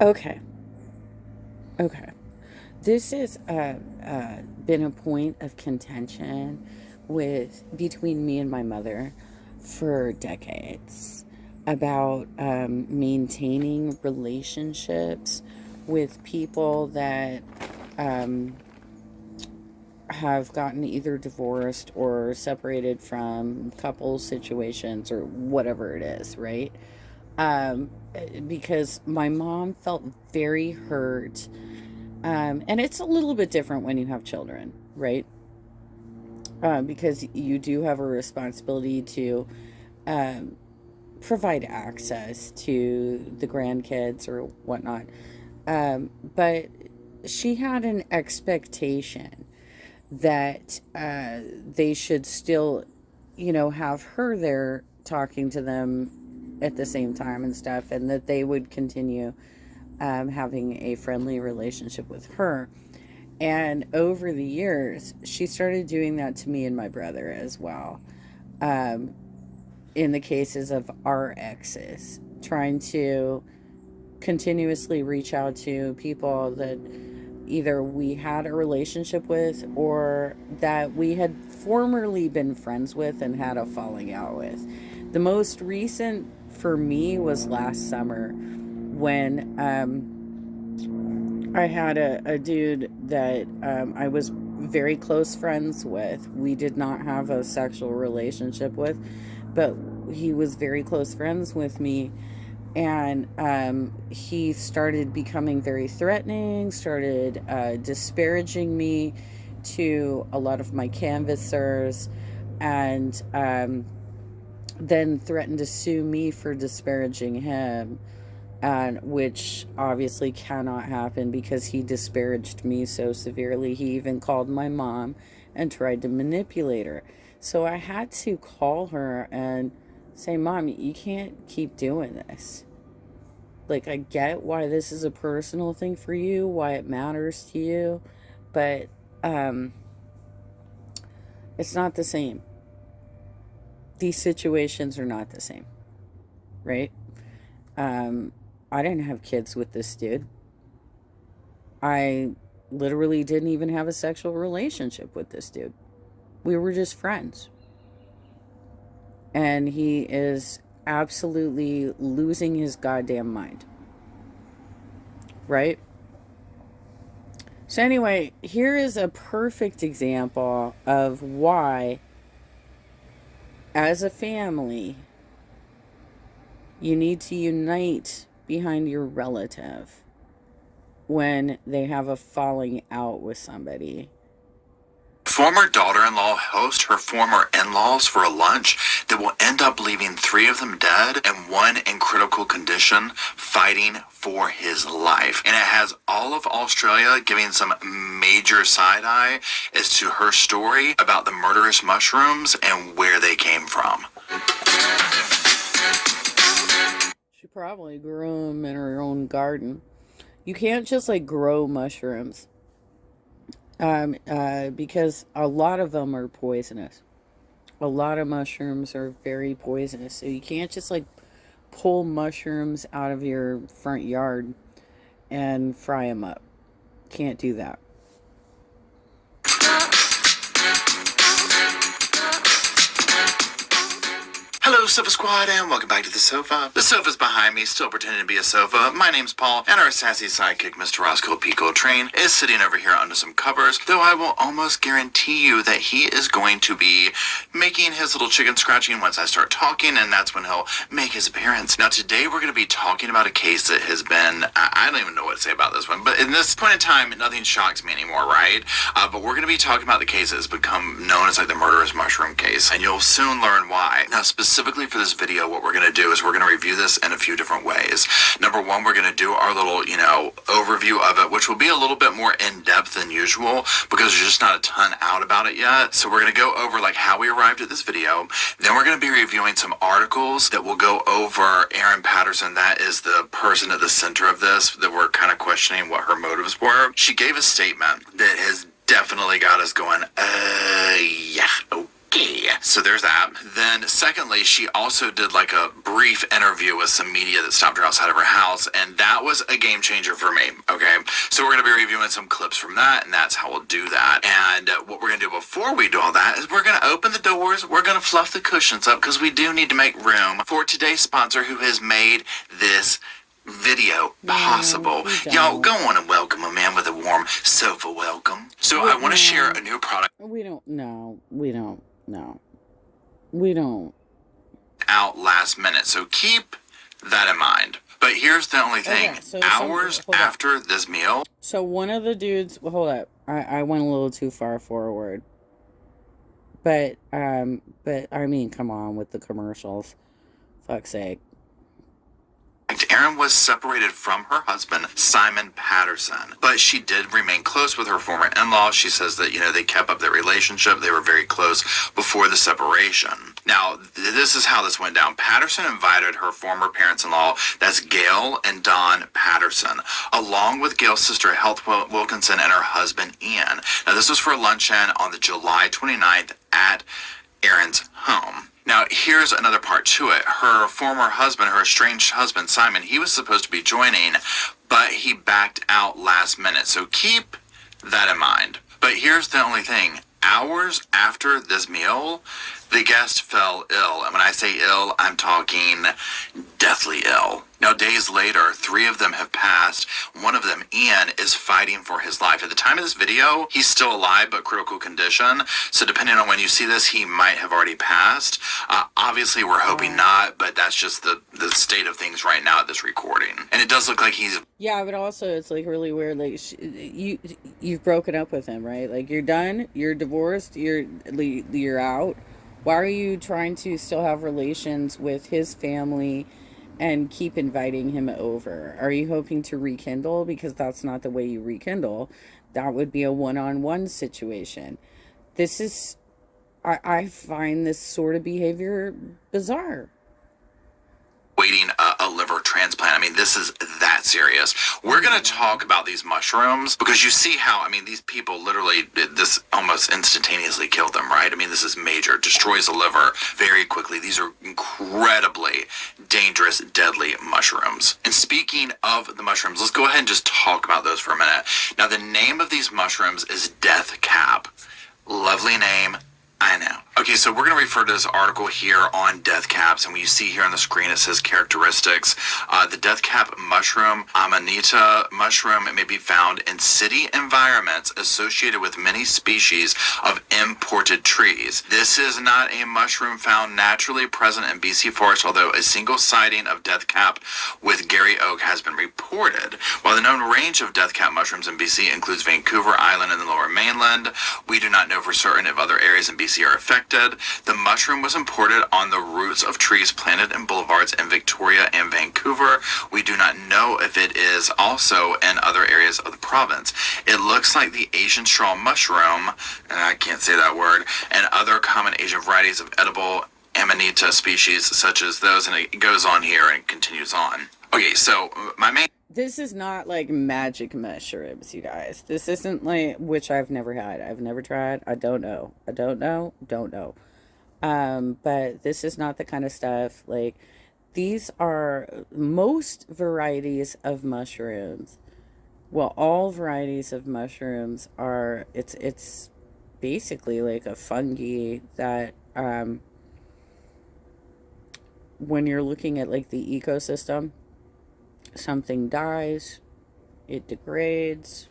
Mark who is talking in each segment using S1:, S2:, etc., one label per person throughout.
S1: Okay. Okay. This has been a point of contention with between me and my mother for decades about maintaining relationships with people that um, have gotten either divorced or separated from couple situations or whatever it is, right? Um, because my mom felt very hurt. And it's a little bit different when you have children, right? Because you do have a responsibility to um, provide access to the grandkids or whatnot. But she had an expectation that they should still, have her there talking to them at the same time and stuff, and that they would continue having a friendly relationship with her. And over the years, she started doing that to me and my brother as well. Um, in the cases of our exes, trying to continuously reach out to people that either we had a relationship with or that we had formerly been friends with and had a falling out with. The most recent for me was last summer when I had a dude that I was very close friends with. We did not have a sexual relationship with, but he was very close friends with me. And he started becoming very threatening, started disparaging me to a lot of my canvassers, and then threatened to sue me for disparaging him, and which obviously cannot happen because he disparaged me so severely. He even called my mom and tried to manipulate her. So I had to call her and say, Mom, you can't keep doing this. Like, I get why this is a personal thing for you, why it matters to you, but um, it's not the same. These situations are not the same, right? Um, I didn't have kids with this dude. I literally didn't even have a sexual relationship with this dude. We were just friends. And he is absolutely losing his goddamn mind. Right? So, anyway, here is a perfect example of why, as a family, you need to unite behind your relative when they have a falling out with somebody.
S2: Former daughter-in-law hosts her former in-laws for a lunch that will end up leaving three of them dead and one in critical condition, fighting for his life. And it has all of Australia giving some major side-eye as to her story about the murderous mushrooms and where they came from.
S1: She probably grew them in her own garden. You can't just like grow mushrooms, because a lot of them are poisonous. A lot of mushrooms are very poisonous, so you can't just like pull mushrooms out of your front yard and fry them up. Can't do that.
S2: Hello, Sofa Squad, and welcome back to the sofa. The sofa's behind me, still pretending to be a sofa. My name's Paul, and our sassy sidekick, Mr. Roscoe Pico Train, is sitting over here under some covers, though I will almost guarantee you that he is going to be making his little chicken scratching once I start talking, and that's when he'll make his appearance. Now, today we're going to be talking about a case that has been, I don't even know what to say about this one, but in this point in time, nothing shocks me anymore, right? But we're going to be talking about the case that has become known as like the murderous mushroom case, and you'll soon learn why. Now, specifically for this video, what we're going to do is we're going to review this in a few different ways. Number one, we're going to do our little, overview of it, which will be a little bit more in-depth than usual because there's just not a ton out about it yet. So we're going to go over like how we arrived at this video. Then we're going to be reviewing some articles that will go over Erin Patterson. That is the person at the center of this that we're kind of questioning what her motives were. She gave a statement that has definitely got us going, yeah, So there's that. Then secondly, she also did like a brief interview with some media that stopped her outside of her house, and that was a game changer for me. Okay, so we're going to be reviewing some clips from that, and that's how we'll do that. And what we're going to do before we do all that is we're going to open the doors, we're going to fluff the cushions up, because we do need to make room for today's sponsor who has made this video possible. Y'all go on and welcome a man with a warm sofa welcome. So I want to share a new product.
S1: We don't know. We don't. We don't.
S2: Out last minute. So keep that in mind. But here's the only thing.
S1: Okay, so
S2: hours after this meal.
S1: So one of the dudes, hold up. I went a little too far forward. But I mean, come on with the commercials. Fuck's sake.
S2: Erin was separated from her husband, Simon Patterson, but she did remain close with her former in-laws. She says that, they kept up their relationship. They were very close before the separation. Now, this is how this went down. Patterson invited her former parents-in-law, that's Gail and Don Patterson, along with Gail's sister, Health Wilkinson, and her husband, Ian. Now, this was for a luncheon on the July 29th at Erin's home. Now, here's another part to it. Her former husband, her estranged husband, Simon, he was supposed to be joining, but he backed out last minute. So keep that in mind. But here's the only thing. Hours after this meal, the guest fell ill. And when I say ill, I'm talking deathly ill. Now, days later, 3 of them have passed. One of them, Ian, is fighting for his life. At the time of this video, he's still alive, but critical condition. So depending on when you see this, he might have already passed. Obviously, we're hoping not, but that's just the state of things right now at this recording. And it does look like he's...
S1: Yeah, but also it's like really weird. Like you've broken up with him, right? Like you're done, you're divorced, you're out. Why are you trying to still have relations with his family and keep inviting him over? Are you hoping to rekindle? Because that's not the way you rekindle. That would be a one-on-one situation. This is, I find this sort of behavior bizarre.
S2: Waiting a liver transplant. I mean, this is that serious. We're going to talk about these mushrooms because you see how, these people literally, this almost instantaneously killed them, right? This is major. Destroys the liver very quickly. These are incredibly dangerous, deadly mushrooms. And speaking of the mushrooms, let's go ahead and just talk about those for a minute. Now, the name of these mushrooms is Death Cap. Lovely name. I know. Okay, so we're going to refer to this article here on death caps, and when you see here on the screen, it says characteristics. The death cap mushroom, Amanita mushroom, it may be found in city environments associated with many species of imported trees. This is not a mushroom found naturally present in BC forest, although a single sighting of death cap with Gary Oak has been reported. While the known range of death cap mushrooms in BC includes Vancouver Island and the Lower Mainland, we do not know for certain if other areas in BC are affected. The mushroom was imported on the roots of trees planted in boulevards in Victoria and Vancouver. We do not know if it is also in other areas of the province. It looks like the Asian straw mushroom, and I can't say that word, and other common Asian varieties of edible Amanita species such as those, and it goes on here and continues on. Okay, so my main...
S1: This is not like magic mushrooms, you guys. This isn't like, which I've never had. I've never tried. I don't know. Don't know. But this is not the kind of stuff, like, these are most varieties of mushrooms. Well, all varieties of mushrooms are, it's basically like a fungi that, when you're looking at like the ecosystem, something dies, it degrades.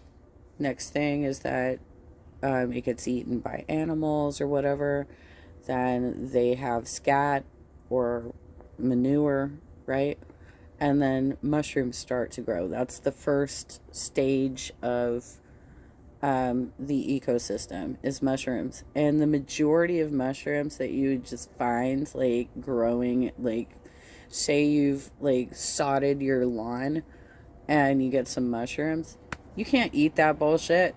S1: Next thing is that it gets eaten by animals or whatever. Then they have scat or manure, right? And then mushrooms start to grow. That's the first stage of the ecosystem is mushrooms. And the majority of mushrooms that you just find like growing, like, say you've like sodded your lawn and you get some mushrooms, you can't eat that bullshit.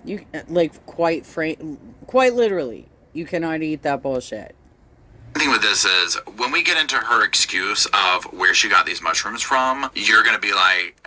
S1: You like quite literally, you cannot eat that bullshit.
S2: The thing with this is, when we get into her excuse of where she got these mushrooms from, you're gonna be like,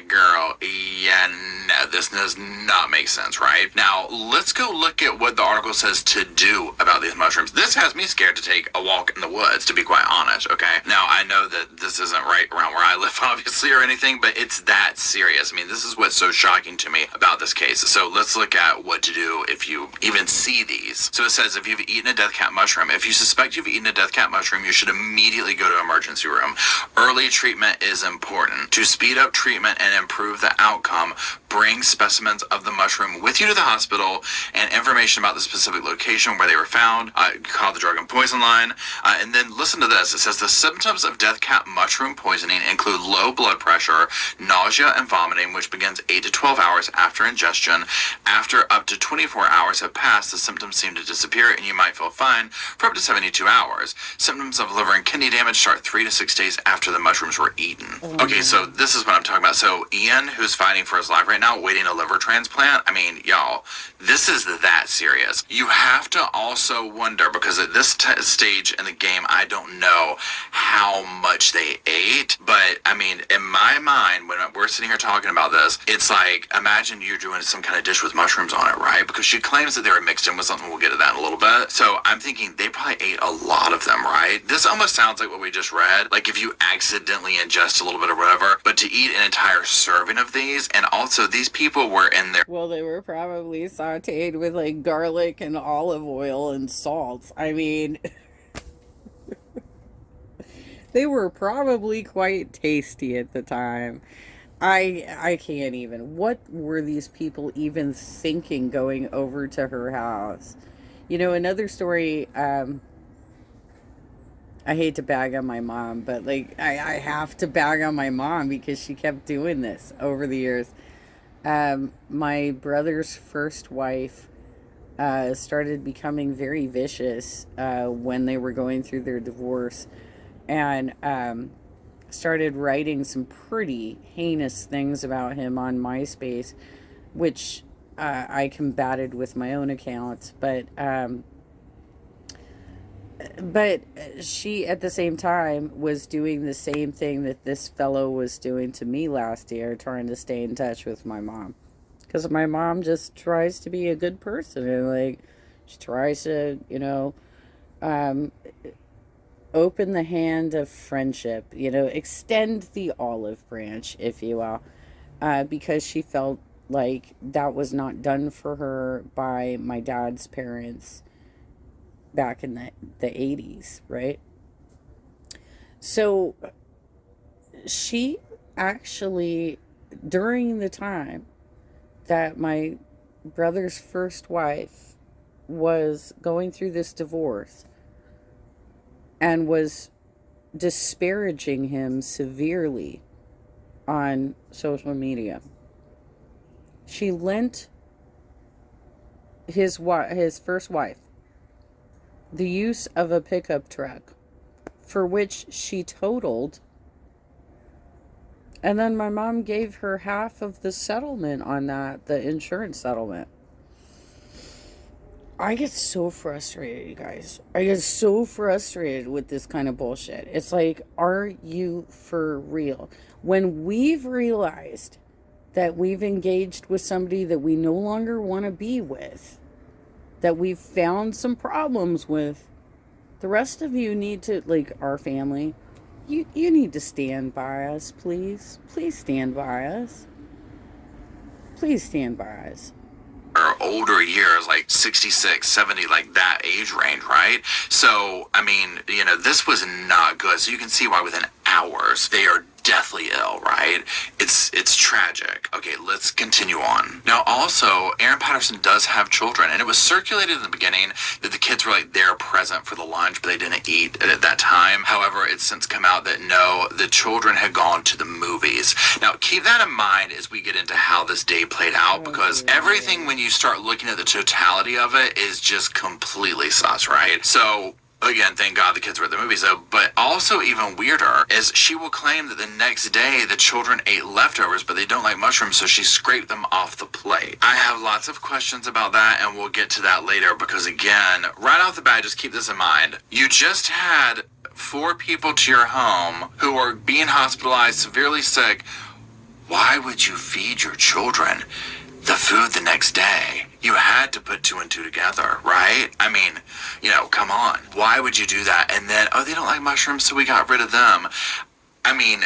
S2: girl, yeah, no, this does not make sense, right? Now, let's go look at what the article says to do about these mushrooms. This has me scared to take a walk in the woods, to be quite honest, okay? Now, I know that this isn't right around where I live, obviously, or anything, but it's that serious. I mean, this is what's so shocking to me about this case. So let's look at what to do if you even see these. So it says, if you've eaten a death cat mushroom, if you suspect you've eaten a death cat mushroom, you should immediately go to emergency room. Early treatment is important. To speed up treatment and improve the outcome, bring specimens of the mushroom with you to the hospital and information about the specific location where they were found. Call the drug and poison line. And then listen to this. It says the symptoms of death cat mushroom poisoning include low blood pressure, nausea, and vomiting, which begins 8 to 12 hours after ingestion. After up to 24 hours have passed, the symptoms seem to disappear and you might feel fine for up to 72 hours. Symptoms of liver and kidney damage start 3 to 6 days after the mushrooms were eaten. Okay, so this is what I'm talking about. So Ian, who's fighting for his life right now, waiting a liver transplant, I mean, y'all, this is that serious. You have to also wonder, because at this stage in the game, I don't know how much they ate, but I mean, in my mind, when we're sitting here talking about this, it's like, imagine you're doing some kind of dish with mushrooms on it, right? Because she claims that they were mixed in with something. We'll get to that in a little bit. So I'm thinking they probably ate a lot of them, right? This almost sounds like what we just read. Like if you accidentally ingest a little bit or whatever, but to eat an entire serving of these, and also these people were in there.
S1: Well, they were probably sauteed with like garlic and olive oil and salt. I mean, they were probably quite tasty at the time. I can't even. What were these people even thinking going over to her house? You know, another story, I hate to bag on my mom, but like I have to bag on my mom because she kept doing this over the years. My brother's first wife started becoming very vicious when they were going through their divorce, and started writing some pretty heinous things about him on MySpace, which I combated with my own account, but she at the same time was doing the same thing that this fellow was doing to me last year, trying to stay in touch with my mom, because my mom just tries to be a good person, and like she tries to, you know, open the hand of friendship, you know, extend the olive branch, if you will, because she felt like that was not done for her by my dad's parents back in the 80s, right? So she actually, during the time that my brother's first wife was going through this divorce and was disparaging him severely on social media, she lent his first wife the use of a pickup truck, for which she totaled, and then my mom gave her half of the settlement on that, the insurance settlement. I get so frustrated, you guys. I get so frustrated with this kind of bullshit. It's like, are you for real? When we've realized that we've engaged with somebody that we no longer want to be with, that we've found some problems with, the rest of you need to, like our family, you need to stand by us, please. Please stand by us. Please stand by us.
S2: Older years, like 66, 70, like that age range, right? So, I mean, you know, this was not good. So you can see why within hours they are deathly ill, right? It's tragic. Okay, let's continue on. Now, also, Aaron Patterson does have children, and it was circulated in the beginning that the kids were like there present for the lunch, but they didn't eat at that time. However, it's since come out that no, the children had gone to the movies. Now, keep that in mind as we get into how this day played out, because everything, when you start looking at the totality of it, is just completely sus, right? So, again, thank God the kids were at the movies, though. But also even weirder is she will claim that the next day the children ate leftovers, but they don't like mushrooms, so she scraped them off the plate. I have lots of questions about that, and we'll get to that later, because again, right off the bat, just keep this in mind. You just had 4 people to your home who are being hospitalized, severely sick. why would you feed your children the food the next day? You had to put two and two together, right? I mean, come on. Why would you do that? And then, they don't like mushrooms, so we got rid of them. I mean,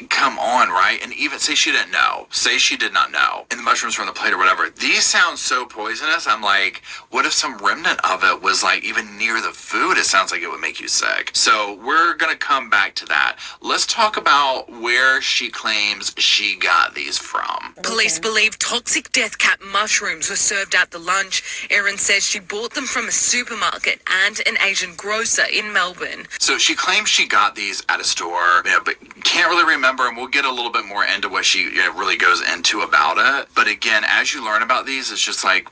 S2: come on, right? And even say she didn't know. Say she did not know. And the mushrooms were on the plate or whatever. These sound so poisonous. I'm like, what if some remnant of it was like even near the food? It sounds like it would make you sick. So we're going to come back to that. Let's talk about where she claims she got these from.
S3: Police believe toxic death cap mushrooms were served at the lunch. Erin says she bought them from a supermarket and an Asian grocer in Melbourne.
S2: So she claims she got these at a store, but can't really remember, and we'll get a little bit more into what she really goes into about it. But again, as you learn about these, it's just like,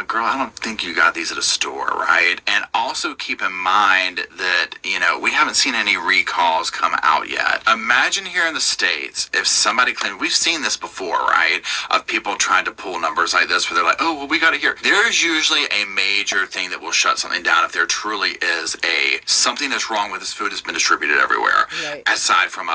S2: girl, I don't think you got these at a store, right? And also keep in mind that, we haven't seen any recalls come out yet. Imagine here in the States, if somebody claimed, we've seen this before, right? Of people trying to pull numbers like this where they're like, oh, well, we got it here. There's usually a major thing that will shut something down if there truly is something that's wrong with this food has been distributed everywhere. Right. Aside from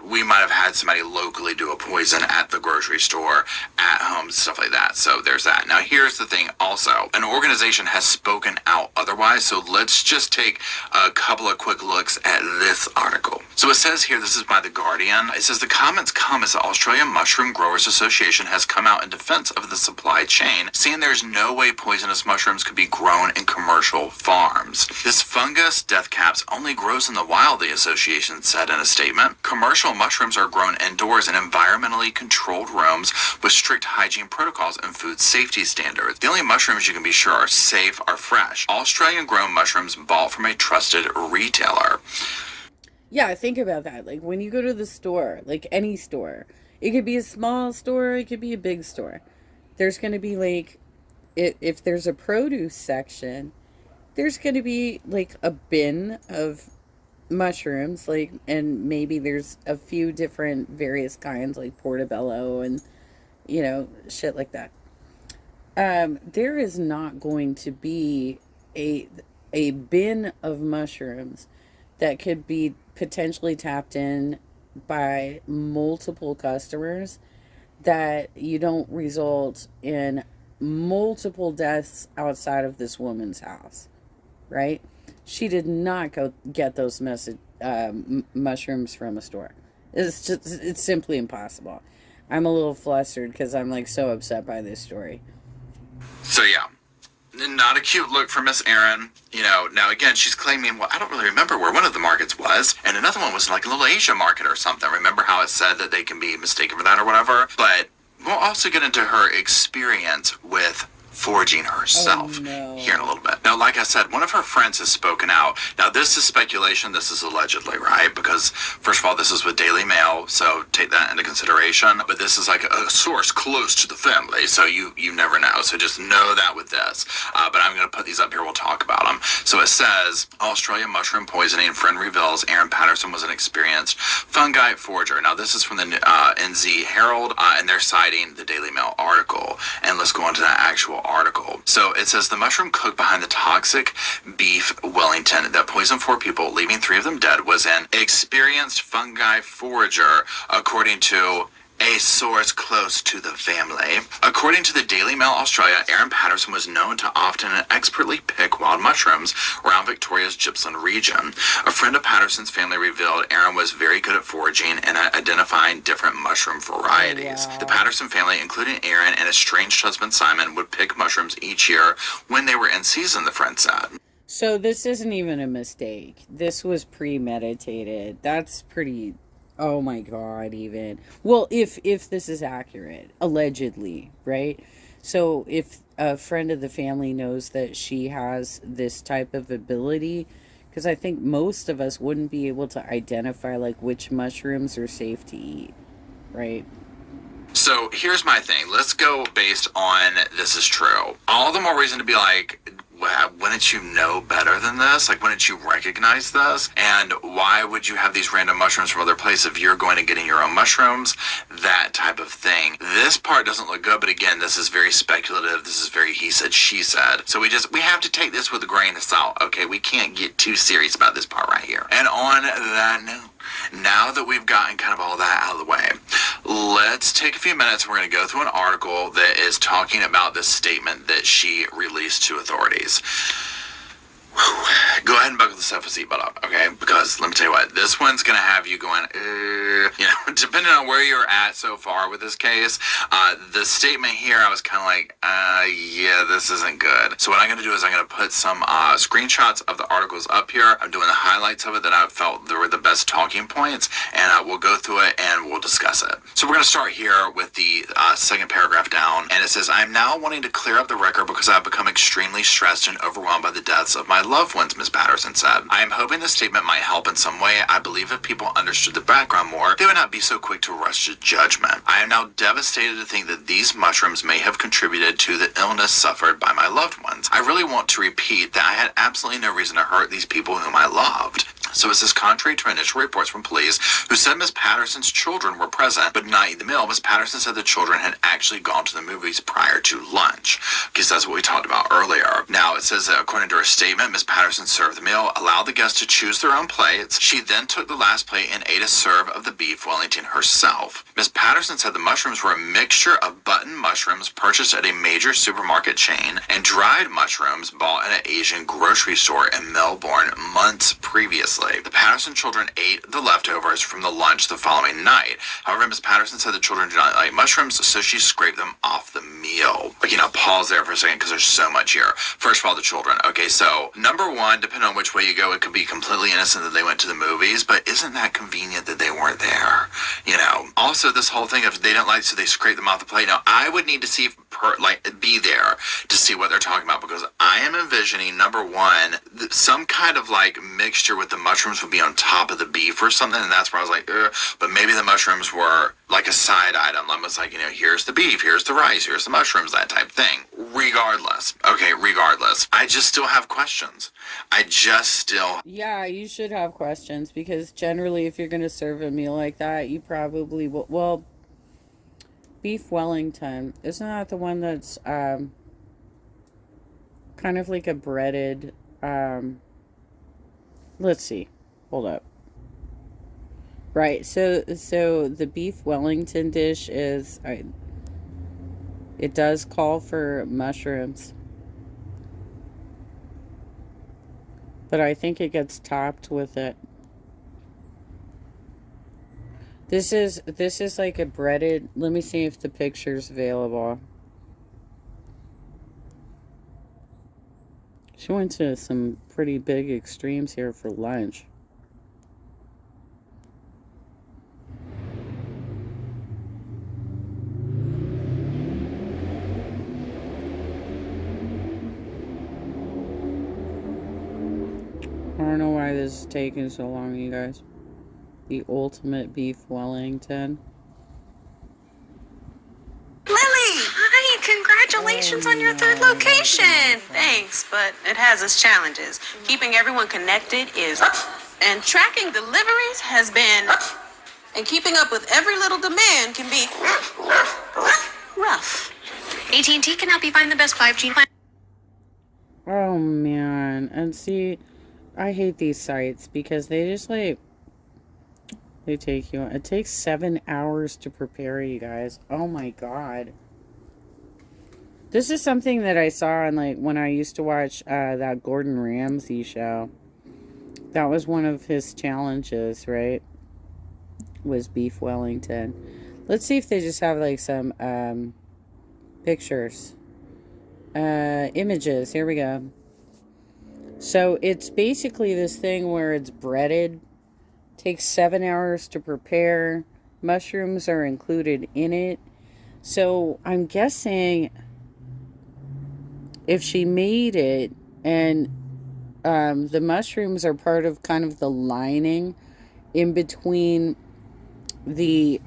S2: we might have had somebody locally do a poison at the grocery store, at home, stuff like that. So there's that. Now here's the thing also. An organization has spoken out otherwise, so let's just take a couple of quick looks at this article. So it says here, this is by The Guardian. It says the comments come as the Australian Mushroom Growers Association has come out in defense of the supply chain, saying there's no way poisonous mushrooms could be grown in commercial farms. This fungus, death caps, only grows in the wild, the association said in a statement. Commercial mushrooms are grown indoors in environmentally controlled rooms with strict hygiene protocols and food safety standards. The only mushrooms you can be sure are safe are fresh, Australian grown mushrooms bought from a trusted retailer.
S1: Yeah, think about that. Like when you go to the store, like any store, it could be a small store, it could be a big store. There's going to be like, if there's a produce section, there's going to be like a bin of mushrooms, like, and maybe there's a few different various kinds like portobello and shit like that. There is not going to be a bin of mushrooms that could be potentially tapped in by multiple customers that you don't result in multiple deaths outside of this woman's house, right? She did not go get those mushrooms from a store. It's simply impossible. I'm a little flustered because I'm like so upset by this story.
S2: So yeah, not a cute look for Miss Erin. Now again, she's claiming, well, I don't really remember where one of the markets was, and another one was like a little Asia market or something. Remember how it said that they can be mistaken for that or whatever? But we'll also get into her experience with foraging herself here in a little bit. Now, like I said, one of her friends has spoken out. Now, this is speculation. This is allegedly, right? Because, first of all, this is with Daily Mail, so take that into consideration. But this is like a source close to the family, so you never know. So just know that with this. But I'm going to put these up here. We'll talk about them. So it says, Australian mushroom poisoning. Friend reveals Erin Patterson was an experienced fungi forager. Now, this is from the NZ Herald, and they're citing the Daily Mail article. And let's go on to that actual article. So it says the mushroom cooked behind the toxic beef Wellington that poisoned 4 people, leaving 3 of them dead, was an experienced fungi forager, according to a source close to the family. According to the Daily Mail Australia, Erin Patterson was known to often and expertly pick wild mushrooms around Victoria's Gippsland region. A friend of Patterson's family revealed Erin was very good at foraging and at identifying different mushroom varieties. Wow. The Patterson family, including Erin and estranged husband Simon, would pick mushrooms each year when they were in season, the friend said.
S1: So this isn't even a mistake. This was premeditated. That's pretty... Oh my God, even. Well, if this is accurate, allegedly, right? So if a friend of the family knows that she has this type of ability, because I think most of us wouldn't be able to identify like which mushrooms are safe to eat, right?
S2: So here's my thing. Let's go based on this is true. All the more reason to be like, wouldn't you know better than this? Like, wouldn't you recognize this? And why would you have these random mushrooms from other places if you're going to getting your own mushrooms? That type of thing. This part doesn't look good, but again, this is very speculative. This is very he said, she said. So we have to take this with a grain of salt. Okay, we can't get too serious about this part right here. And on that note, now that we've gotten kind of all that out of the way, let's take a few minutes. We're going to go through an article that is talking about the statement that she released to authorities. Go ahead and buckle the sofa seatbelt up, okay? Because let me tell you what, this one's going to have you going, depending on where you're at so far with this case, the statement here, I was kind of like, yeah, this isn't good. So what I'm going to do is I'm going to put some screenshots of the articles up here. I'm doing the highlights of it that I felt were the best talking points, and we'll go through it and we'll discuss it. So we're going to start here with the second paragraph down, and it says, I am now wanting to clear up the record because I've become extremely stressed and overwhelmed by the deaths of my loved ones, Ms. Patterson said. I am hoping this statement might help in some way. I believe if people understood the background more, they would not be so quick to rush to judgment. I am now devastated to think that these mushrooms may have contributed to the illness suffered by my loved ones. I really want to repeat that I had absolutely no reason to hurt these people whom I loved. So it says, contrary to initial reports from police who said Miss Patterson's children were present but not eat the meal, Miss Patterson said the children had actually gone to the movies prior to lunch, because that's what we talked about earlier. Now it says that according to her statement, Miss Patterson served the meal, allowed the guests to choose their own plates. She then took the last plate and ate a serve of the beef Wellington herself. Miss Patterson said the mushrooms were a mixture of button mushrooms purchased at a major supermarket chain and dried mushrooms bought at an Asian grocery store in Melbourne months previously. The Patterson children ate the leftovers from the lunch the following night. However, Miss Patterson said the children do not like mushrooms, so she scraped them off the meal. Okay, now pause there for a second because there's so much here. First of all, the children. Okay, so number one, depending on which way you go, it could be completely innocent that they went to the movies, but isn't that convenient that they weren't there? Also, this whole thing of they don't like, so they scrape them off the plate. Now, I would need to see be there to see what they're talking about, because I am envisioning, number one, some kind of mixture with the mushrooms would be on top of the beef or something, and that's where I was like, ugh. But maybe the mushrooms were like a side item, almost like, here's the beef, here's the rice, here's the mushrooms, that type thing. Regardless, I just still have questions.
S1: Yeah, you should have questions, because generally if you're going to serve a meal like that, you probably will. Well, beef Wellington, isn't that the one that's kind of like a breaded, let's see, hold up. Right, so the beef Wellington dish is, it does call for mushrooms, but I think it gets topped with it. This is like a breaded, let me see if the picture's available. She went to some pretty big extremes here for lunch. I don't know why this is taking so long, you guys. The ultimate beef Wellington.
S4: Lily! Hi, congratulations on your third location. Thanks, but it has its challenges. Keeping everyone connected is, and tracking deliveries has been, and keeping up with every little demand can be rough.
S5: AT&T can help you find the best 5G plan.
S1: Oh man, and see, I hate these sites because they just they take you, it takes 7 hours to prepare, you guys. Oh my god. This is something that I saw on when I used to watch that Gordon Ramsay show. That was one of his challenges, right? Was beef Wellington. Let's see if they just have some pictures. Images. Here we go. So it's basically this thing where it's breaded. Takes 7 hours to prepare. Mushrooms are included in it. So I'm guessing if she made it and the mushrooms are part of kind of the lining in between the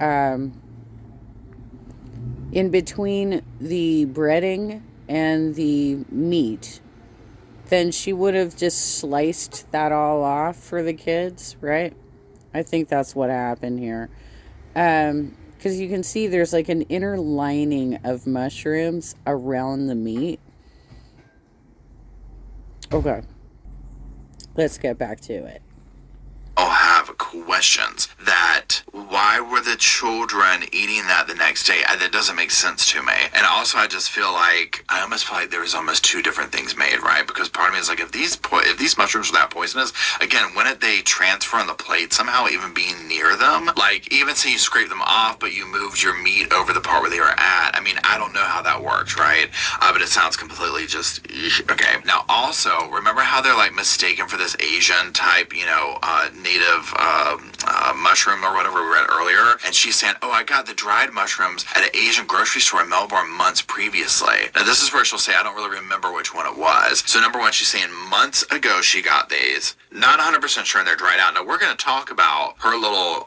S1: breading and the meat, then she would have just sliced that all off for the kids, right? I think that's what happened here. Because you can see there's an inner lining of mushrooms around the meat. Okay. Let's get back to it.
S2: I'll have a questions. That why were the children eating that the next day? That doesn't make sense to me. And also, I just feel like I almost feel like there was almost two different things made, right? Because part of me is like, if these mushrooms are that poisonous, again, wouldn't they transfer on the plate somehow, even being near them? Like, even say you scrape them off, but you moved your meat over the part where they were at. I mean, I don't know how that works, right? But it sounds completely just okay. Now, also, remember how they're like mistaken for this Asian type, native mushroom or whatever we read earlier? And she's saying, oh, I got the dried mushrooms at an Asian grocery store in Melbourne months previously. Now, this is where she'll say, I don't really remember which one it was. So, number one, she's saying months ago she got these. Not 100% sure they're dried out. Now, we're going to talk about her little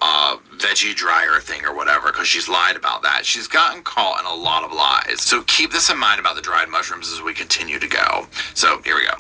S2: veggie dryer thing or whatever, because she's lied about that. She's gotten caught in a lot of lies. So keep this in mind about the dried mushrooms as we continue to go. So here we go.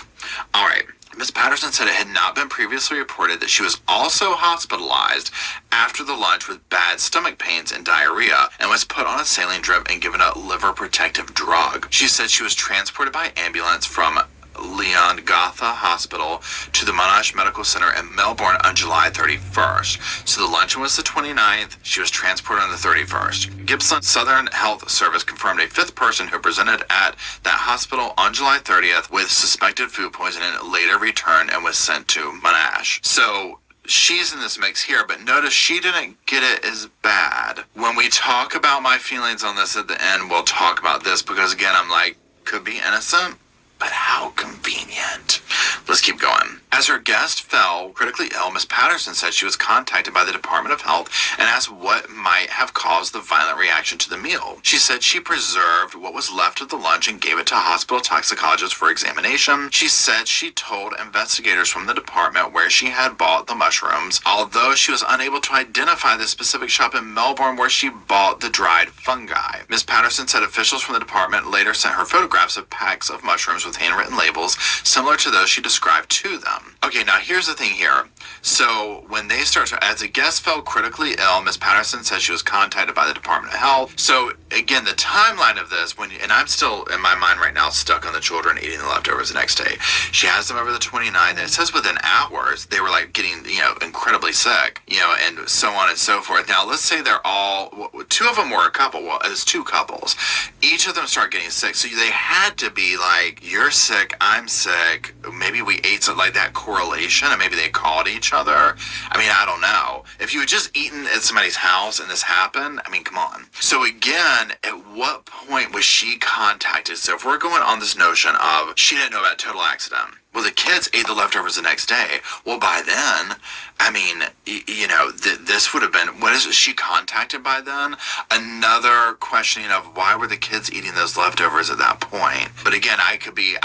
S2: All right. Ms. Patterson said it had not been previously reported that she was also hospitalized after the lunch with bad stomach pains and diarrhea and was put on a saline drip and given a liver protective drug. She said she was transported by ambulance from Leongatha Hospital to the Monash Medical Center in Melbourne on July 31st. So the luncheon was the 29th. She was transported on the 31st. Gippsland Southern Health Service confirmed a fifth person who presented at that hospital on July 30th with suspected food poisoning later returned and was sent to Monash. So she's in this mix here, but notice she didn't get it as bad. When we talk about my feelings on this at the end, we'll talk about this because, again, I'm like, could be innocent. But how convenient. Let's keep going. As her guest fell critically ill, Ms. Patterson said she was contacted by the Department of Health and asked what might have caused the violent reaction to the meal. She said she preserved what was left of the lunch and gave it to hospital toxicologists for examination. She said she told investigators from the department where she had bought the mushrooms, although she was unable to identify the specific shop in Melbourne where she bought the dried fungi. Ms. Patterson said officials from the department later sent her photographs of packs of mushrooms with handwritten labels similar to those she described to them. Okay, now here's the thing here. So when they start to, as a guest fell critically ill, Ms. Patterson said she was contacted by the Department of Health. So again, the timeline of this, and I'm still in my mind right now stuck on the children eating the leftovers the next day. She has them over the 29th, and it says within hours they were like getting, incredibly sick, and so on and so forth. Now let's say they're all, two of them were a couple. Well, it's two couples. Each of them start getting sick, so they had to be like, you're sick, I'm sick. Maybe we ate something like that correlation, and maybe they called each other. I mean, I don't know. If you had just eaten at somebody's house and this happened, I mean, come on. So again, at what point was she contacted? So if we're going on this notion of she didn't know about total accident. Well, the kids ate the leftovers the next day. Well, by then, I mean, this would have been, was she contacted by then? Another questioning of why were the kids eating those leftovers at that point? But again, I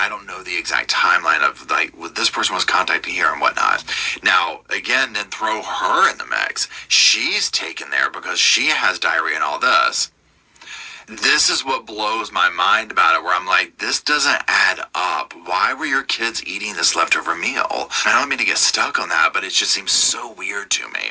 S2: don't know the exact timeline of like, this person was contacting here and whatnot. Now, again, then throw her in the mix. She's taken there because she has diarrhea and all this. This is what blows my mind about it, where I'm like, this doesn't add up. Why were your kids eating this leftover meal? I don't mean to get stuck on that, but it just seems so weird to me.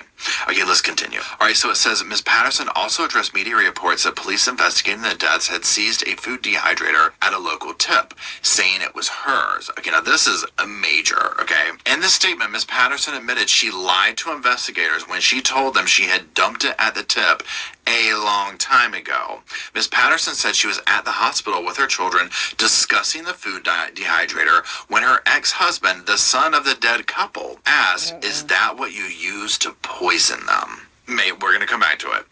S2: Okay, let's continue. All right, so it says, Ms. Patterson also addressed media reports that police investigating the deaths had seized a food dehydrator at a local tip, saying it was hers. Okay, now this is a major, okay? In this statement, Ms. Patterson admitted she lied to investigators when she told them she had dumped it at the tip a long time ago. Ms. Patterson said she was at the hospital with her children discussing the food dehydrator when her ex-husband, the son of the dead couple, asked, is that what you used to poison them? We're going to come back to it.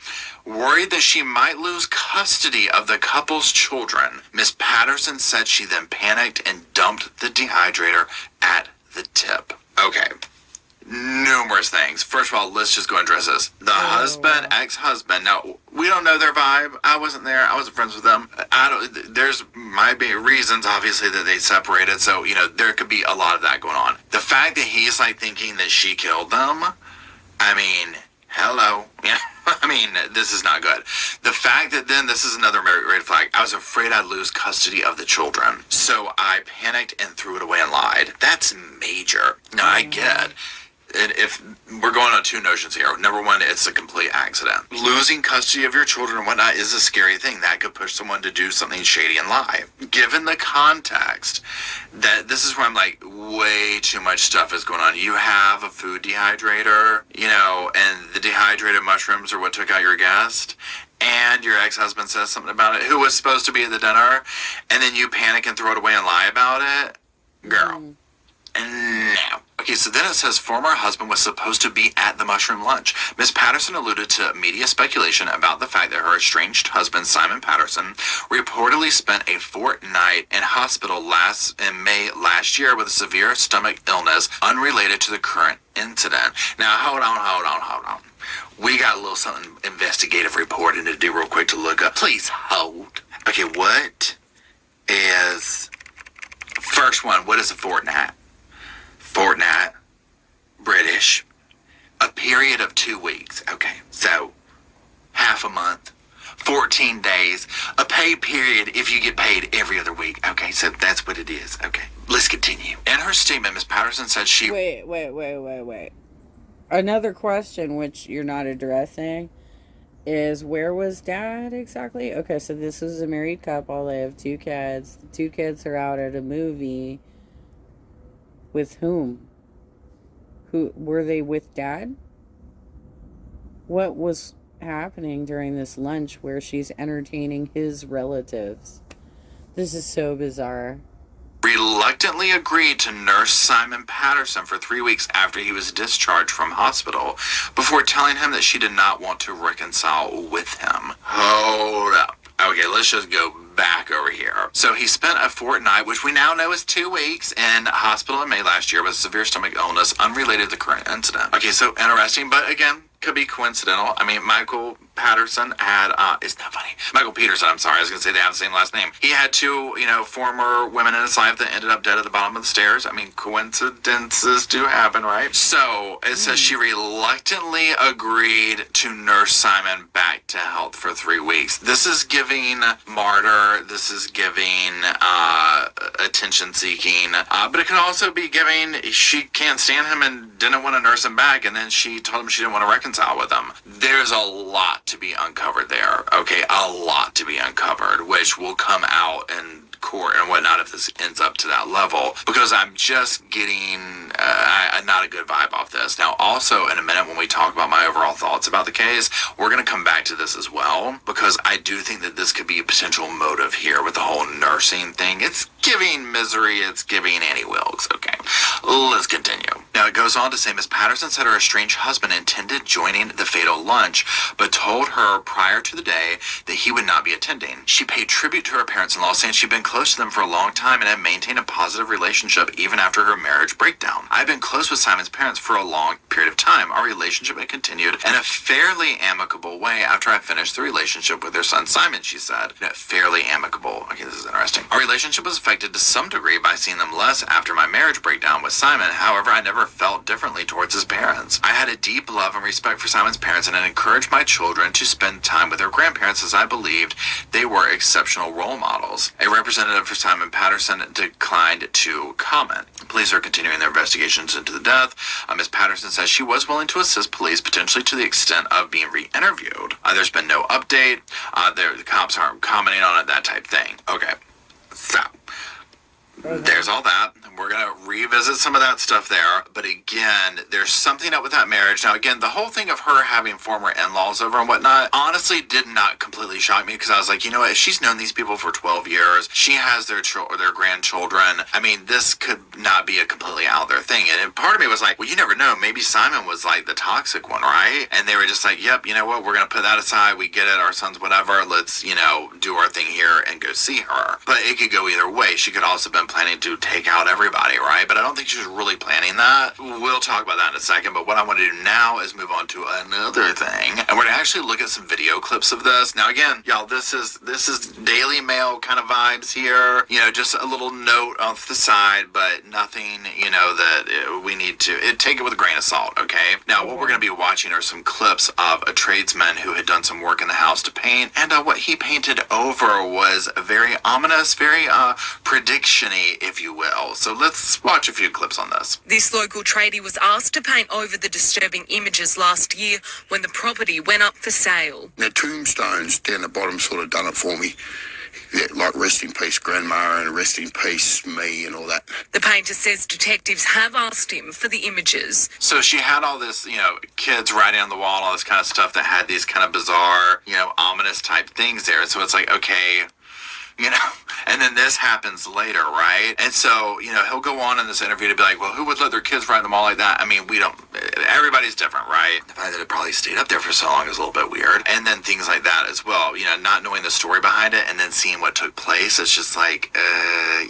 S2: Worried that she might lose custody of the couple's children, Ms. Patterson said she then panicked and dumped the dehydrator at the tip. Okay. Numerous things. First of all, let's just go and address this. The husband, ex-husband. Now, we don't know their vibe. I wasn't there. I wasn't friends with them. There's might be reasons, obviously, that they separated. So, there could be a lot of that going on. The fact that he's like thinking that she killed them, I mean, hello. Yeah. I mean, this is not good. The fact that then this is another red flag. I was afraid I'd lose custody of the children. So I panicked and threw it away and lied. That's major. Now, I get if we're going on two notions here. Number one, it's a complete accident. Losing custody of your children and whatnot is a scary thing. That could push someone to do something shady and lie. Given the context, that this is where I'm like, way too much stuff is going on. You have a food dehydrator, and the dehydrated mushrooms are what took out your guest. And your ex-husband says something about it, who was supposed to be at the dinner, and then you panic and throw it away and lie about it? Girl. No. Okay, so then it says former husband was supposed to be at the mushroom lunch. Miss Patterson alluded to media speculation about the fact that her estranged husband, Simon Patterson, reportedly spent a fortnight in hospital in May last year with a severe stomach illness unrelated to the current incident. Now, hold on. We got a little something investigative reporting to do real quick to look up. Please hold. Okay, what is... First one, what is a fortnight? Fortnight, British, a period of 2 weeks. Okay, so half a month, 14 days, a pay period if you get paid every other week. Okay, so that's what it is. Okay, let's continue. In her statement, Ms. Patterson said she...
S1: Wait. Another question which you're not addressing is, where was Dad exactly? Okay, so this was a married couple. They have 2 kids. The 2 kids are out at a movie. With whom? Who were they with Dad? What was happening during this lunch where she's entertaining his relatives? This is so bizarre.
S2: Reluctantly agreed to nurse Simon Patterson for 3 weeks after he was discharged from hospital, before telling him that she did not want to reconcile with him. Hold up. Okay, let's just go back over here. So he spent a fortnight, which we now know is 2 weeks, in hospital in May last year with severe stomach illness unrelated to the current incident. Okay, so interesting, but again, could be coincidental. I mean, Michael Patterson had, isn't that funny? Michael Peterson, I'm sorry, I was going to say they have the same last name. He had 2, former women in his life that ended up dead at the bottom of the stairs. I mean, coincidences do happen, right? So, it says she reluctantly agreed to nurse Simon back to health for 3 weeks. This is giving martyr, this is giving, attention seeking, but it could also be giving, she can't stand him and didn't want to nurse him back, and then she told him she didn't want to reconcile with him. There's a lot to be uncovered there. Okay, a lot to be uncovered, which will come out in court and whatnot if this ends up to that level, because I'm just getting not a good vibe off this. Now, also, in a minute when we talk about my overall thoughts about the case, we're going to come back to this as well, because I do think that this could be a potential motive here with the whole nursing thing. It's giving misery, it's giving Annie Wilkes. Okay, let's continue. Now, it goes on to say Miss Patterson said her estranged husband intended joining the fatal lunch, but told her prior to the day that he would not be attending. She paid tribute to her parents-in-law, saying she'd been close to them for a long time and had maintained a positive relationship even after her marriage breakdown. I've been close with Simon's parents for a long period of time. Our relationship had continued in a fairly amicable way after I finished the relationship with their son Simon, she said. Fairly amicable. Okay, this is interesting. Our relationship was affected to some degree by seeing them less after my marriage breakdown with Simon. However, I never felt differently towards his parents. I had a deep love and respect for Simon's parents and had encouraged my children to spend time with their grandparents, as I believed they were exceptional role models. A representative for Simon Patterson declined to comment. Police are continuing their investigations into the death. Ms. Patterson says she was willing to assist police, potentially to the extent of being re-interviewed. There's been no update. The cops aren't commenting on it, that type thing. Okay, so there's all that. We're going to revisit some of that stuff there. But again, there's something up with that marriage. Now, again, the whole thing of her having former in-laws over and whatnot honestly did not completely shock me, because I was like, you know what? If she's known these people for 12 years, she has their grandchildren. I mean, this could not be a completely out there thing. And part of me was like, well, you never know. Maybe Simon was like the toxic one, right? And they were just like, yep, you know what? We're going to put that aside. We get it. Our son's whatever. Let's, do our thing here and go see her. But it could go either way. She could also have been planning to take out everybody, right? But I don't think she was really planning that. We'll talk about that in a second, but what I want to do now is move on to another thing, and we're going to actually look at some video clips of this. Now, again, y'all, this is Daily Mail kind of vibes here, just a little note off the side, but nothing, that we need to take it with a grain of salt, okay? Now, what we're going to be watching are some clips of a tradesman who had done some work in the house to paint, and what he painted over was very ominous, very prediction-y me, if you will. So let's watch a few clips on this.
S3: This local tradie was asked to paint over the disturbing images last year when the property went up for sale.
S6: The tombstones down the bottom sort of done it for me. Yeah, like rest in peace grandma and rest in peace me and all that.
S3: The painter says detectives have asked him for the images.
S2: So she had all this, kids writing on the wall, all this kind of stuff that had these kind of bizarre, ominous type things there. So it's like, okay, and then this happens later, right? And so, he'll go on in this interview to be like, well, who would let their kids write on the wall like that? I mean, everybody's different, right? The fact that it probably stayed up there for so long is a little bit weird. And then things like that as well, not knowing the story behind it and then seeing what took place, it's just like,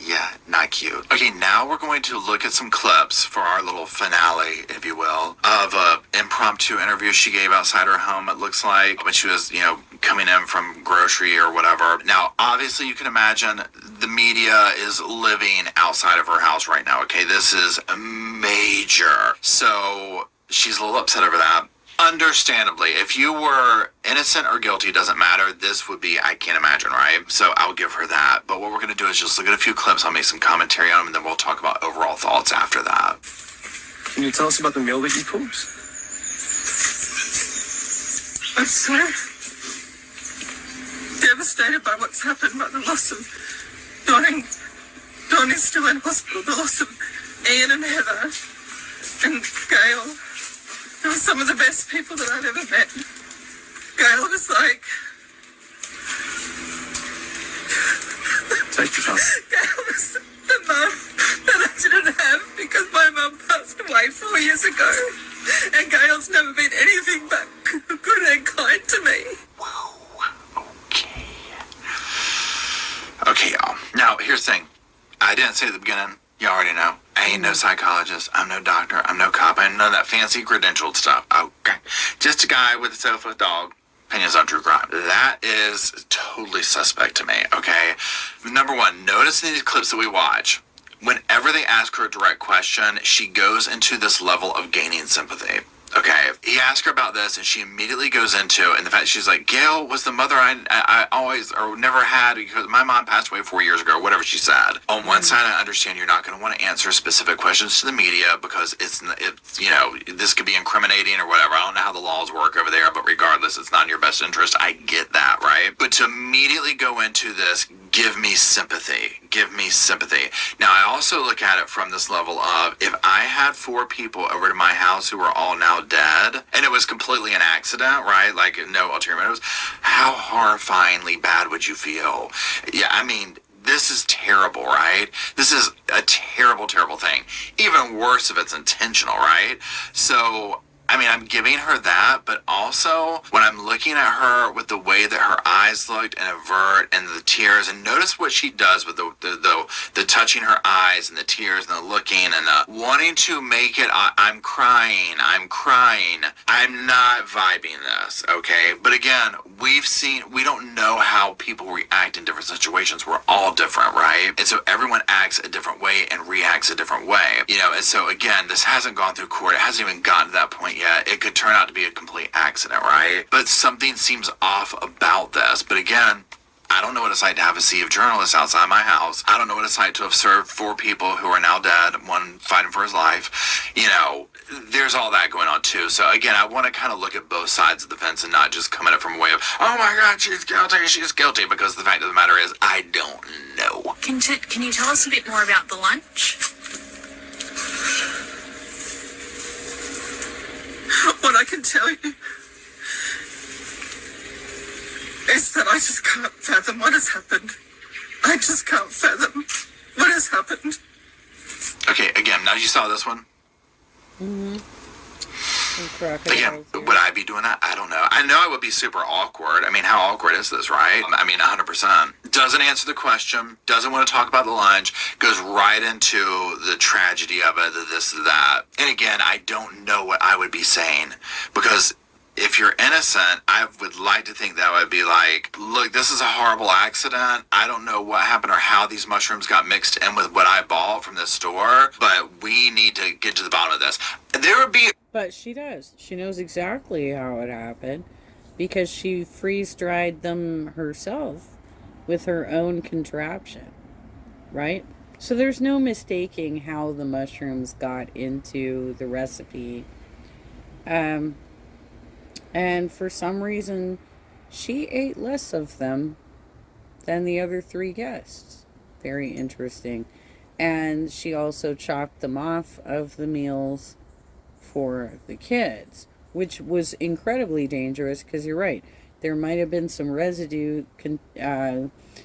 S2: yeah, not cute. Okay, now we're going to look at some clips for our little finale, if you will, of a impromptu interview she gave outside her home, it looks like, when she was, coming in from grocery or whatever. Now, obviously, you can imagine the media is living outside of her house right now, okay? This is major. So she's a little upset over that. Understandably, if you were innocent or guilty, doesn't matter. This would be, I can't imagine, right? So I'll give her that. But what we're going to do is just look at a few clips. I'll make some commentary on them, and then we'll talk about overall thoughts after that.
S7: Can you tell us about the meal that you cooked?
S8: I'm so devastated by what's happened, by the loss of Don. Don is still in hospital. The loss of Ian and Heather and Gail. They were some of the best people that I've ever met. Gail was like...
S7: Take your time.
S8: Gail was the mum that I didn't have because my mum passed away 4 years ago. And Gail's never been anything but good and kind to me.
S2: Okay, y'all. Now, here's the thing. I didn't say at the beginning. You already know. I ain't no psychologist. I'm no doctor. I'm no cop. I ain't none of that fancy credentialed stuff. Okay. Just a guy with a sofa dog. Opinions on true crime. That is totally suspect to me, okay? Number one, notice in these clips that we watch, whenever they ask her a direct question, she goes into this level of gaining sympathy. Okay, he asked her about this, and she immediately goes into, and the fact she's like, Gail was the mother I always, or never had, because my mom passed away 4 years ago, whatever she said. On one side, I understand you're not going to want to answer specific questions to the media, because it's this could be incriminating or whatever. I don't know how the laws work over there, but regardless, it's not in your best interest. I get that, right? But to immediately go into this, give me sympathy. Give me sympathy. Now, I also look at it from this level of, if I had 4 people over to my house who are all now dead, and it was completely an accident, right? Like, no ulterior motives, how horrifyingly bad would you feel? Yeah, I mean, this is terrible, right? This is a terrible, terrible thing. Even worse if it's intentional, right? So, I mean, I'm giving her that, but also when I'm looking at her with the way that her eyes looked and avert and the tears, and notice what she does with the touching her eyes and the tears and the looking and the wanting to make it, I'm crying. I'm not vibing this, okay? But again, we don't know how people react in different situations. We're all different, right? And so everyone acts a different way and reacts a different way, and so again, this hasn't gone through court. It hasn't even gotten to that point yet. It could turn out to be a complete accident, right? But something seems off about this. But again, I don't know what it's like to have a sea of journalists outside my house. I don't know what it's like to have served 4 people who are now dead, one fighting for his life. There's all that going on too. So again, I want to kind of look at both sides of the fence and not just come at it from a way of, oh my God, she's guilty, because the fact of the matter is, I don't know.
S5: Can you tell us a bit more about the lunch?
S8: What I can tell you is that I just can't fathom what has happened. I just can't fathom what has happened.
S2: Okay, again, now you saw this one.
S1: Mm-hmm.
S2: Again, would I be doing that? I don't know. I know I would be super awkward. I mean, how awkward is this, right? I mean, 100%. Doesn't answer the question, doesn't want to talk about the lunch, goes right into the tragedy of it, the this, the that. And again, I don't know what I would be saying, because if you're innocent, I would like to think that would be like, look, this is a horrible accident. I don't know what happened or how these mushrooms got mixed in with what I bought from this store, but we need to get to the bottom of this. There would be...
S1: But she does. She knows exactly how it happened because she freeze-dried them herself with her own contraption, right? So there's no mistaking how the mushrooms got into the recipe. Um, and for some reason, she ate less of them than the other three guests. Very interesting. And she also chopped them off of the meals for the kids, which was incredibly dangerous because you're right. There might have been some residue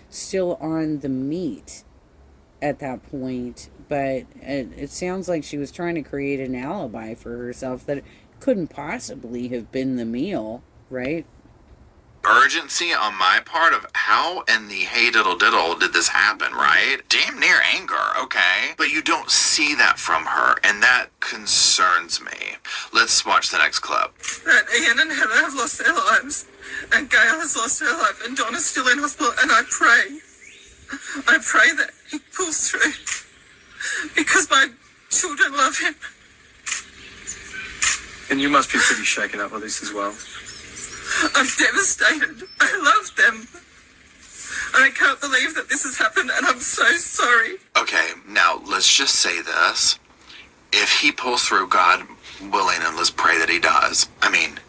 S1: still on the meat at that point, but it sounds like she was trying to create an alibi for herself that it couldn't possibly have been the meal, right?
S2: Urgency on my part of how in the hey diddle diddle did this happen, right? Damn near anger, okay? But you don't see that from her, and that concerns me. Let's watch the next clip.
S8: That Ian and Heather have lost their lives, and Gail has lost her life, and Donna's still in hospital, and I pray that he pulls through, because my children love him.
S7: And you must be pretty shaken up by this as well.
S8: I'm devastated. I love them. And I can't believe that this has happened, and I'm so sorry.
S2: Okay, now let's just say this. If he pulls through, God willing, and let's pray that he does. I mean,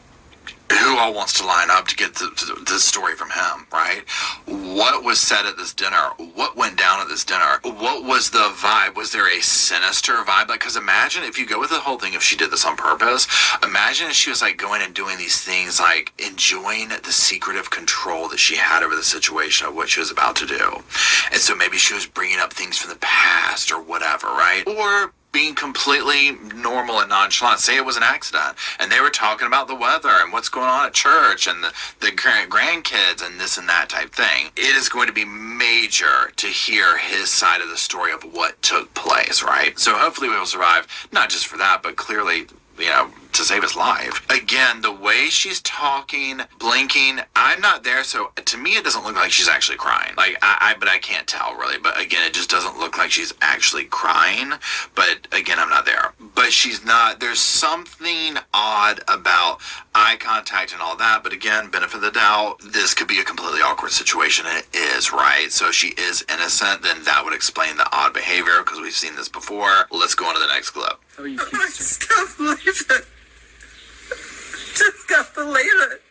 S2: who all wants to line up to get the story from him, right? What was said at this dinner? What went down at this dinner? What was the vibe? Was there a sinister vibe? Like, because imagine if you go with the whole thing, if she did this on purpose, imagine if she was like going and doing these things, like enjoying the secretive control that she had over the situation of what she was about to do. And so maybe she was bringing up things from the past or whatever, right? Or being completely normal and nonchalant. Say it was an accident and they were talking about the weather and what's going on at church and the grandkids and this and that type thing. It is going to be major to hear his side of the story of what took place, right? So hopefully we will survive, not just for that, but clearly, you know, to save his life. Again, the way she's talking, blinking, I'm not there, so to me it doesn't look like she's actually crying. Like, but I can't tell really. But again, it just doesn't look like she's actually crying. But again, I'm not there. But she's not, there's something odd about eye contact and all that. But again, benefit of the doubt, this could be a completely awkward situation, and it is, right? So if she is innocent, then that would explain the odd behavior, because we've seen this before. Let's go on to the next clip.
S7: How are you
S8: I just can't believe it. Just can't believe it.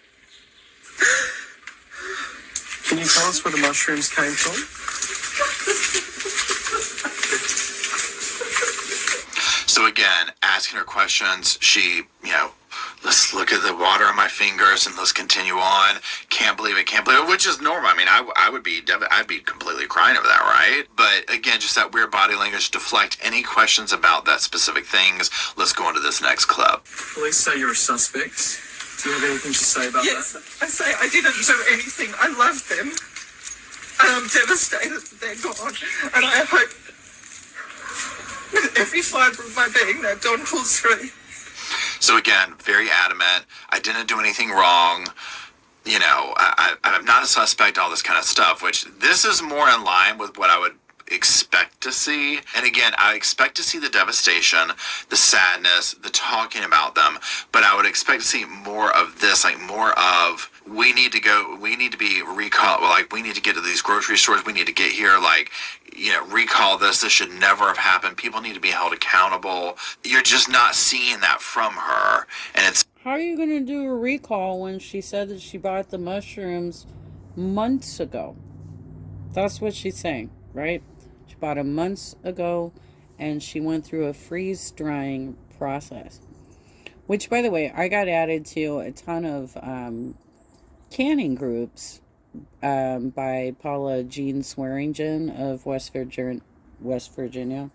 S7: Can you tell us where the mushrooms came from?
S2: So again, asking her questions, she, you know, let's look at the water on my fingers and let's continue on. Can't believe it, which is normal. I mean, I'd be completely crying over that, right? But again, just that weird body language, deflect any questions about that specific things. Let's go on to this next clip.
S7: Police say you're a suspect. Do you have anything to say about that?
S8: Yes, I say I didn't do anything. I love them. And I'm devastated that they're gone. And I hope with every fibre of my being that Don pulls through.
S2: So again, very adamant. I didn't do anything wrong. You know, I'm not a suspect, all this kind of stuff, which this is more in line with what I would expect to see. And again, I expect to see the devastation, the sadness, the talking about them, but I would expect to see more of this, like more of, we need to be recall, like we need to get to these grocery stores, we need to get here, like, you know, recall this should never have happened, people need to be held accountable. You're just not seeing that from her, and it's...
S1: How are you going to do a recall when she said that she bought the mushrooms months ago? That's what she's saying, right? She bought them months ago, and she went through a freeze-drying process. Which, by the way, I got added to a ton of canning groups by Paula Jean Swearingen of West Virginia.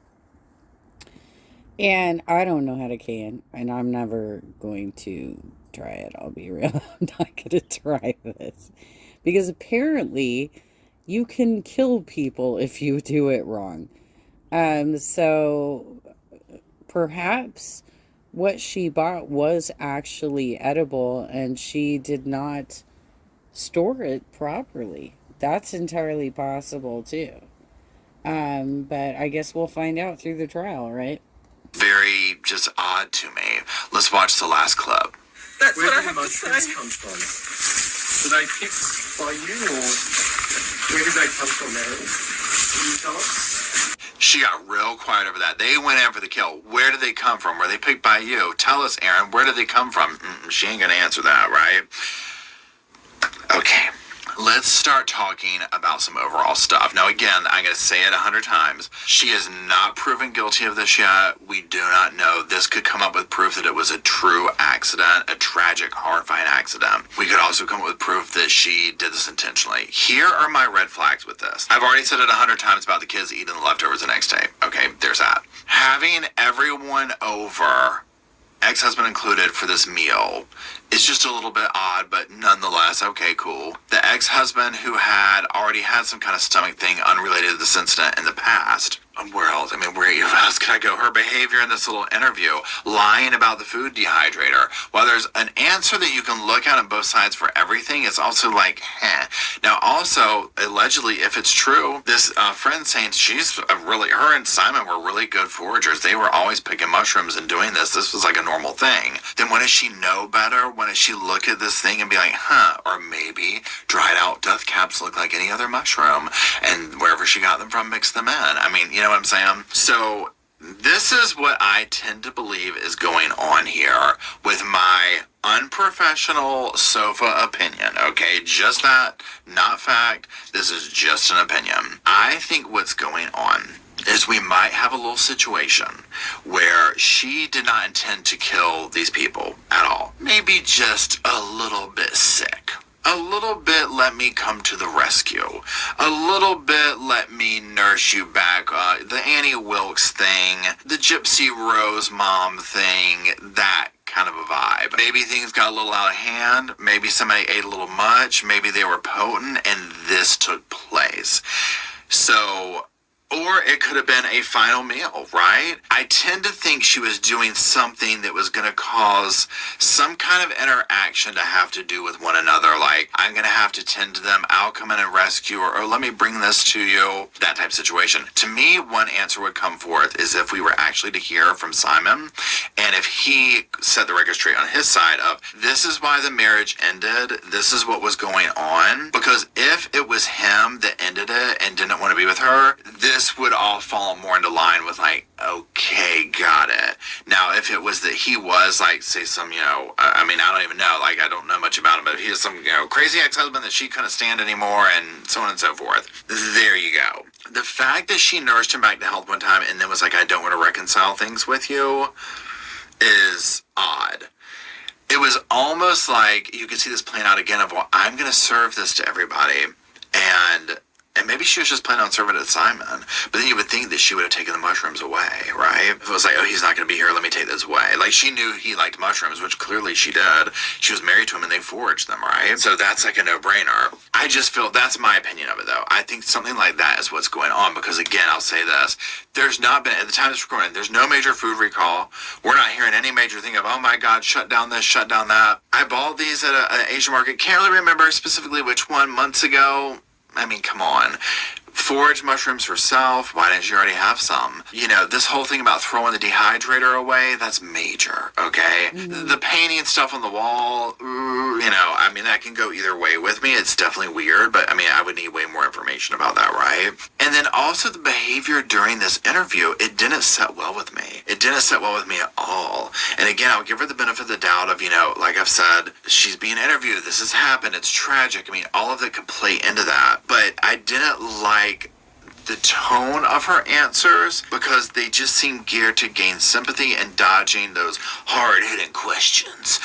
S1: And I don't know how to can, and I'm never going to try it. I'll be real. I'm not going to try this. Because apparently you can kill people if you do it wrong. So perhaps what she bought was actually edible and she did not store it properly. That's entirely possible too. But I guess we'll find out through the trial, right?
S2: Very just odd to me. Let's watch the last clip.
S8: That's
S7: Where
S8: what I
S7: did the
S8: have to
S7: mushrooms
S8: say.
S7: come from? Were they picked by you, or where did they come from, Mary? Can you tell us?
S2: She got real quiet over that. They went in for the kill. Where did they come from? Were they picked by you? Tell us, Aaron, where did they come from? She ain't gonna answer that, right? Okay. Let's start talking about some overall stuff. Now, again, I'm going to say it 100 times. She is not proven guilty of this yet. We do not know. This could come up with proof that it was a true accident, a tragic, horrifying accident. We could also come up with proof that she did this intentionally. Here are my red flags with this. I've already said it 100 times about the kids eating the leftovers the next day. Okay, there's that. Having everyone over, ex-husband included, for this meal is just a little bit odd, but nonetheless, okay, cool. The ex-husband who had already had some kind of stomach thing unrelated to this incident in the past. Where else? I mean, where else can I go? Her behavior in this little interview, lying about the food dehydrator. While there's an answer that you can look at on both sides for everything, it's also like, Now, also, allegedly, if it's true, this friend saying her and Simon were really good foragers. They were always picking mushrooms and doing this. This was like a normal thing. Then when does she know better? When does she look at this thing and be like, or maybe dried out death caps look like any other mushroom, and wherever she got them from, mixed them in. I mean, you know what I'm saying? So this is what I tend to believe is going on here with my unprofessional sofa opinion, okay? Just that, not fact. This is just an opinion. I think what's going on is we might have a little situation where she did not intend to kill these people at all. Maybe just a little bit sick. A little bit, let me come to the rescue. A little bit, let me nurse you back. The Annie Wilkes thing, the Gypsy Rose mom thing, that kind of a vibe. Maybe things got a little out of hand. Maybe somebody ate a little much. Maybe they were potent and this took place. So, or it could have been a final meal, right? I tend to think she was doing something that was going to cause some kind of interaction to have to do with one another. Like, I'm going to have to tend to them. I'll come in and rescue, or let me bring this to you. That type of situation. To me, one answer would come forth is if we were actually to hear from Simon, and if he set the record straight on his side of, this is why the marriage ended. This is what was going on. Because if it was him that ended it and didn't want to be with her, this would all fall more into line with like, okay, got it. Now, if it was that he was like, say some, I mean, I don't even know, like, I don't know much about him, but if he is some, crazy ex-husband that she couldn't stand anymore and so on and so forth, there you go. The fact that she nursed him back to health one time and then was like, I don't want to reconcile things with you is odd. It was almost like you could see this playing out again of, well, I'm going to serve this to everybody. And maybe she was just planning on serving it to Simon. But then you would think that she would have taken the mushrooms away, right? If it was like, oh, he's not going to be here, let me take this away. Like, she knew he liked mushrooms, which clearly she did. She was married to him and they foraged them, right? So that's like a no-brainer. I just feel, that's my opinion of it, though. I think something like that is what's going on. Because, again, I'll say this. There's not been, at the time of this recording, there's no major food recall. We're not hearing any major thing of, oh my God, shut down this, shut down that. I bought these at an Asian market. Can't really remember specifically which one, months ago. I mean, come on. Forage mushrooms herself. Why didn't you already have some? This whole thing about throwing the dehydrator away, that's major, okay? Mm-hmm. The painting stuff on the wall, I mean, that can go either way with me. It's definitely weird, but I mean, I would need way more information about that, right? And then also the behavior during this interview, it didn't set well with me. It didn't set well with me at all. And again, I'll give her the benefit of the doubt of, like I've said, she's being interviewed. This has happened. It's tragic. I mean, all of it could play into that. But I didn't like the tone of her answers because they just seemed geared to gain sympathy and dodging those hard-hitting questions,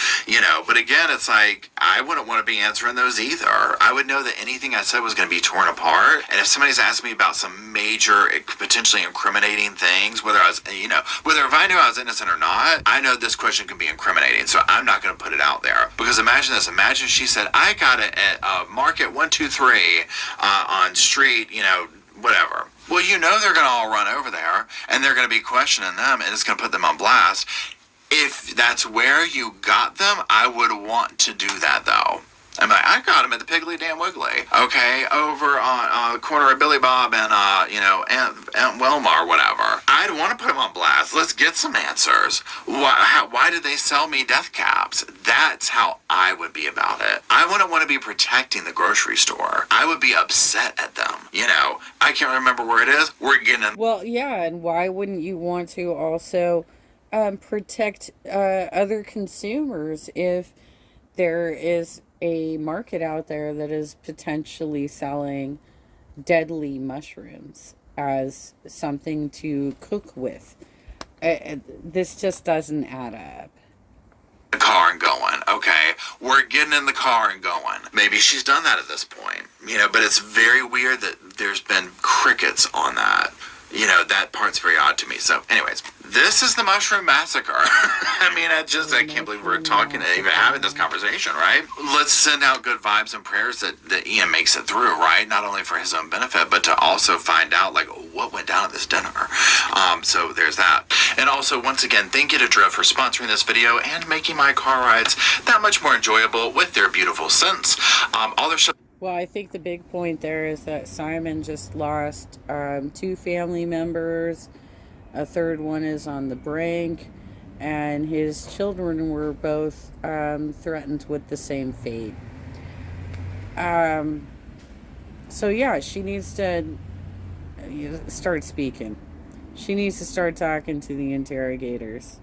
S2: But again, it's like, I wouldn't want to be answering those either. I would know that anything I said was going to be torn apart. And if somebody's asked me about some major, potentially incriminating things, whether if I knew I was innocent or not, I know this question can be incriminating. So I'm not going to put it out there. Because imagine this. Imagine she said, I got it at Market 123 on street, whatever. Well, they're going to all run over there, and they're going to be questioning them, and it's going to put them on blast. If that's where you got them, I would want to do that, though. I'm like, I got them at the Piggly Damn Wiggly. Okay, over on corner of Billy Bob and, Aunt Wilma or whatever. I I'd want to put them on blast. Let's get some answers. Why did they sell me death caps? That's how I would be about it. I wouldn't want to be protecting the grocery store. I would be upset at them. You know, I can't remember where it is. We're getting...
S1: Well, yeah, and why wouldn't you want to also protect other consumers if there is a market out there that is potentially selling deadly mushrooms as something to cook with? This just doesn't add up.
S2: The car and going, okay, we're getting in the car and going. Maybe she's done that at this point, you know, but it's very weird that there's been crickets on that. You know, that part's very odd to me. So, anyways, this is the Mushroom Massacre. I mean, I can't believe we're talking and even having this conversation, right? Let's send out good vibes and prayers that Ian makes it through, right? Not only for his own benefit, but to also find out, like, what went down at this dinner. So there's that. And also, once again, thank you to Driv for sponsoring this video and making my car rides that much more enjoyable with their beautiful scents. All their stuff.
S1: Well, I think the big point there is that Simon just lost 2 family members. A third one is on the brink. And his children were both threatened with the same fate. So, yeah, she needs to start speaking. She needs to start talking to the interrogators.